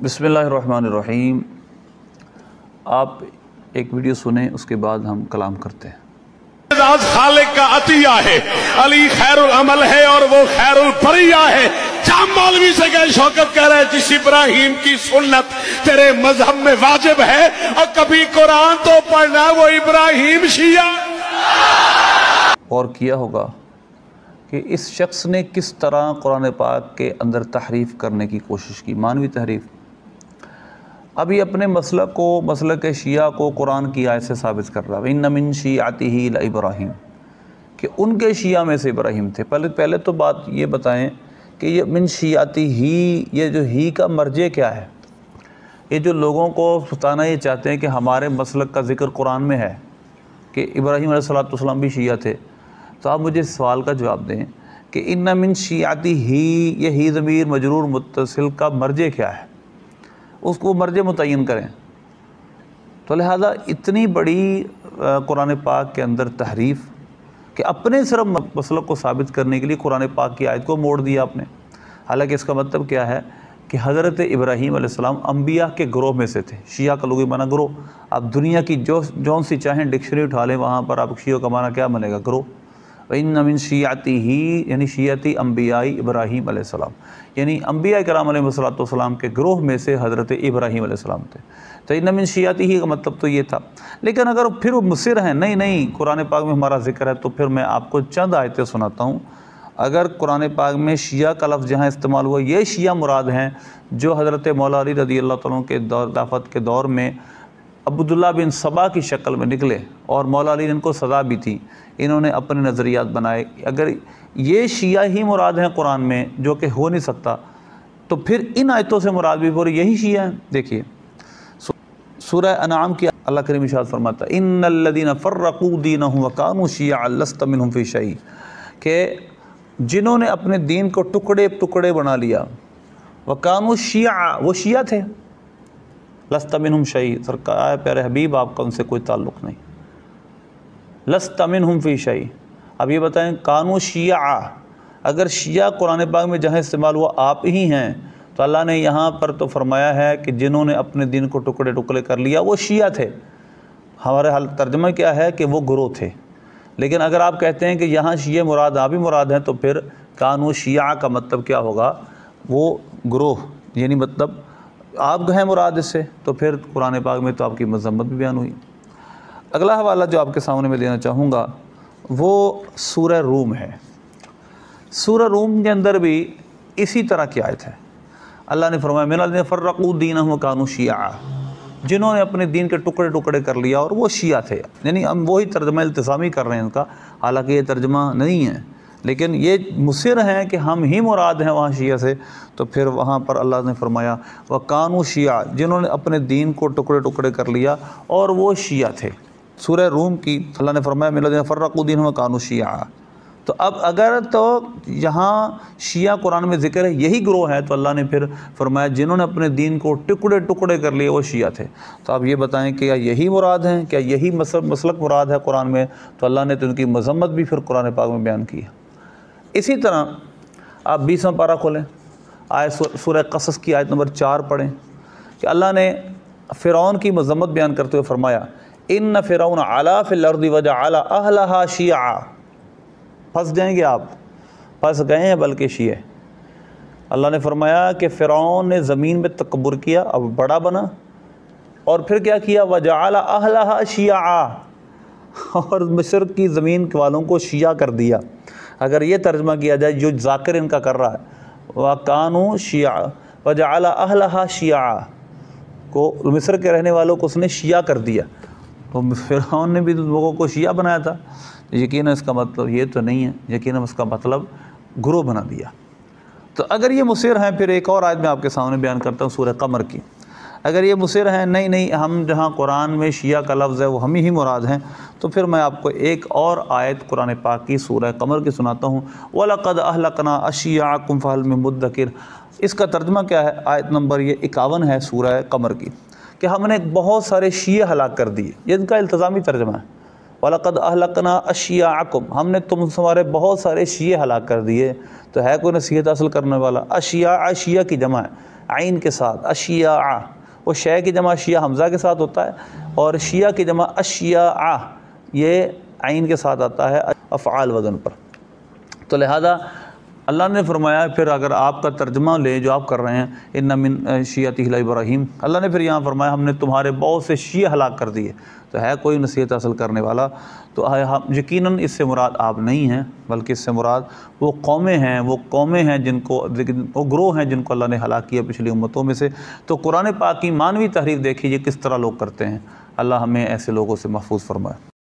بسم اللہ الرحمن الرحیم۔ آپ ایک ویڈیو سنیں، اس کے بعد ہم کلام کرتے ہیں۔ خالق کا عطیہ ہے، علی خیر العمل ہے اور وہ خیر البریہ ہے۔ جام مولوی سے گئے شوکت کہہ رہے جس ابراہیم کی سنت تیرے مذہب میں واجب ہے اور کبھی قرآن تو پڑھنا وہ ابراہیم شیعہ۔ اور کیا ہوگا کہ اس شخص نے کس طرح قرآن پاک کے اندر تحریف کرنے کی کوشش کی، مانوی تحریف۔ ابھی اپنے مسلک کو، مسلک شیعہ کو قرآن کی آیت سے ثابت کر رہا ہے، ان من شیعتہ لابراہیم، کہ ان کے شیعہ میں سے ابراہیم تھے۔ پہلے تو بات یہ بتائیں کہ یہ من شیعتہ ہی، یہ جو ہی کا مرجع کیا ہے؟ یہ جو لوگوں کو ستانا یہ چاہتے ہیں کہ ہمارے مسلک کا ذکر قرآن میں ہے کہ ابراہیم علیہ السلام بھی شیعہ تھے، تو آپ مجھے اس سوال کا جواب دیں کہ ان من شیعتہ ہی، یہ ہی ضمیر مجرور متصل کا مرجع کیا ہے؟ اس کو مرجع متعین کریں۔ تو لہذا اتنی بڑی قرآن پاک کے اندر تحریف کہ اپنے صرف مسلک کو ثابت کرنے کے لیے قرآن پاک کی آیت کو موڑ دیا آپ نے۔ حالانکہ اس کا مطلب کیا ہے کہ حضرت ابراہیم علیہ السلام انبیاء کے گروہ میں سے تھے۔ شیعہ کا لغوی معنی گروہ۔ آپ دنیا کی جون سی چاہیں ڈکشنری اٹھا لیں، وہاں پر آپ شیعہ کا معنی کیا بنے گا؟ گروہ۔ وَإِنَّ مِن شِيَعَتِهِ یعنی شیعتی انبیاء ابراہیم علیہ السلام، یعنی انبیاء کرام علیہ السلام کے گروہ میں سے حضرت ابراہیم علیہ السلام تھے۔ تو اِنَّ مِن شِيَعَتِهِ کا مطلب تو یہ تھا۔ لیکن اگر پھر وہ مصر ہیں، نہیں قرآن پاک میں ہمارا ذکر ہے، تو پھر میں آپ کو چند آیتیں سناتا ہوں۔ اگر قرآن پاک میں شیعہ کا لفظ جہاں استعمال ہوا، یہ شیعہ مراد ہیں جو حضرت مولا علی رضی اللہ تعالیٰ کے خلافت کے دور میں عبداللہ بن سبا کی شکل میں نکلے، اور مولا علی نے ان کو سزا بھی تھی، انہوں نے اپنے نظریات بنائے۔ اگر یہ شیعہ ہی مراد ہیں قرآن میں، جو کہ ہو نہیں سکتا، تو پھر ان آیتوں سے مراد بھی پورے یہی شیعہ ہیں۔ دیکھیے سورہ انعام کی اللہ کریم ارشاد فرماتا ہے ان الذین فرقوا دینہم وکانوا شیعا لست منہم فی شیء، کہ جنہوں نے اپنے دین کو ٹکڑے ٹکڑے بنا لیا، وکانوا شیعا، وہ شیعہ تھے، لست منہم شیء، سرکار پیارے حبیب آپ کا ان سے کوئی تعلق نہیں، لست منہم فی شیء۔ اب یہ بتائیں کانوا شیعا، اگر شیعہ قرآن پاک میں جہاں استعمال ہوا آپ ہی ہیں، تو اللہ نے یہاں پر تو فرمایا ہے کہ جنہوں نے اپنے دین کو ٹکڑے ٹکڑے کر لیا وہ شیعہ تھے۔ ہمارے حال ترجمہ کیا ہے کہ وہ گروہ تھے۔ لیکن اگر آپ کہتے ہیں کہ یہاں شیعہ مراد آپ ہی مراد ہیں، تو پھر کانوا شیعا کا مطلب کیا ہوگا؟ وہ گروہ، یعنی مطلب آپ ہیں مراد اس سے، تو پھر قرآن پاک میں تو آپ کی مذمت بھی بیان ہوئی۔ اگلا حوالہ جو آپ کے سامنے میں دینا چاہوں گا وہ سورہ روم ہے۔ سورہ روم کے اندر بھی اسی طرح کی آیت ہے۔ اللہ نے فرمایا من الذین فرقوا دینہم وکانوا شیعا، جنہوں نے اپنے دین کے ٹکڑے ٹکڑے کر لیا اور وہ شیعہ تھے۔ یعنی ہم وہی ترجمہ التزامی کر رہے ہیں ان کا، حالانکہ یہ ترجمہ نہیں ہے، لیکن یہ مصر ہیں کہ ہم ہی مراد ہیں وہاں شیعہ سے۔ تو پھر وہاں پر اللہ نے فرمایا وَكَانُوا شِيَعًا، جنہوں نے اپنے دین کو ٹکڑے ٹکڑے کر لیا اور وہ شیعہ تھے۔ سورہ روم کی اللہ نے فرمایا مِنَ الَّذِينَ فَرَّقُوا دِينَهُمْ وَكَانُوا شِيَعًا۔ تو اب اگر تو یہاں شیعہ قرآن میں ذکر ہے، یہی گروہ ہے، تو اللہ نے پھر فرمایا جنہوں نے اپنے دین کو ٹکڑے ٹکڑے کر لیے وہ شیعہ تھے۔ تو آپ یہ بتائیں کہ کیا یہی مراد ہیں، کیا یہی مسلک مراد ہے قرآن میں؟ تو اللہ نے تو ان کی مذمت بھی پھر قرآن پاک میں بیان کی ہے۔ اسی طرح آپ 20واں پارہ کھولیں، سورہ قصص کی آیت نمبر 4 پڑھیں کہ اللہ نے فرعون کی مذمت بیان کرتے ہوئے فرمایا ان فرعون علا فی الارض وجعل اہلہا شیعا۔ پھنس جائیں گے آپ، پھنس گئے ہیں بلکہ شیعہ۔ اللہ نے فرمایا کہ فرعون نے زمین میں تکبر کیا، اب بڑا بنا، اور پھر کیا کیا؟ وجعل اہلہا شیعا، اور مصر کی زمین والوں کو شیعہ کر دیا۔ اگر یہ ترجمہ کیا جائے جو ذاکر ان کا کر رہا ہے وَكَانُوا شِيَعًا وَجَعَلَ أَهْلَهَا شِيَعًا، کو مصر کے رہنے والوں کو اس نے شیعہ کر دیا، تو فرعون نے بھی لوگوں کو شیعہ بنایا تھا۔ یقیناً اس کا مطلب یہ تو نہیں ہے، یقیناً اس کا مطلب گروہ بنا دیا۔ تو اگر یہ مصر ہیں، پھر ایک اور آیت میں آپ کے سامنے بیان کرتا ہوں سورہ قمر کی۔ اگر یہ مصر ہیں نہیں ہم جہاں قرآن میں شیعہ کا لفظ ہے وہ ہم ہی مراد ہیں، تو پھر میں آپ کو ایک اور آیت قرآن پاک کی سورہ قمر کی سناتا ہوں وَلَقَدْ أَهْلَقْنَا أَشْيَاعَكُمْ فَهَلْ مِن مُدَّكِرٍ۔ اس کا ترجمہ کیا ہے؟ آیت نمبر یہ 51 ہے سورہ قمر کی، کہ ہم نے بہت سارے شیعہ ہلاک کر دیے۔ یہ ان کا التزامی ترجمہ ہے، وَلَقَدْ أَهْلَقْنَا أَشْيَاعَكُمْ، ہم نے تم ہمارے بہت سارے شیعہ ہلاک کر دیے۔ تو ہے کوئی نصیحت حاصل کرنے والا؟ اشیاء، شیعہ کی جمع ہے۔ عین کے ساتھ اشیاء، وہ شے کی جمع شیعہ حمزہ کے ساتھ ہوتا ہے، اور شیعہ کی جمع اشیاء یہ عین کے ساتھ آتا ہے افعال وزن پر۔ تو لہذا اللہ نے فرمایا، پھر اگر آپ کا ترجمہ لیں جو آپ کر رہے ہیں ان من شیعتہ ابراہیم، اللہ نے پھر یہاں فرمایا ہم نے تمہارے بہت سے شیعہ ہلاک کر دیے، تو ہے کوئی نصیحت حاصل کرنے والا؟ تو یقیناً اس سے مراد آپ نہیں ہیں، بلکہ اس سے مراد وہ قومیں ہیں جن کو، وہ گروہ ہیں جن کو اللہ نے ہلاک کیا پچھلی امتوں میں سے۔ تو قرآن پاک کی معنوی تحریف دیکھیے یہ کس طرح لوگ کرتے ہیں۔ اللہ ہمیں ایسے لوگوں سے محفوظ فرمائے۔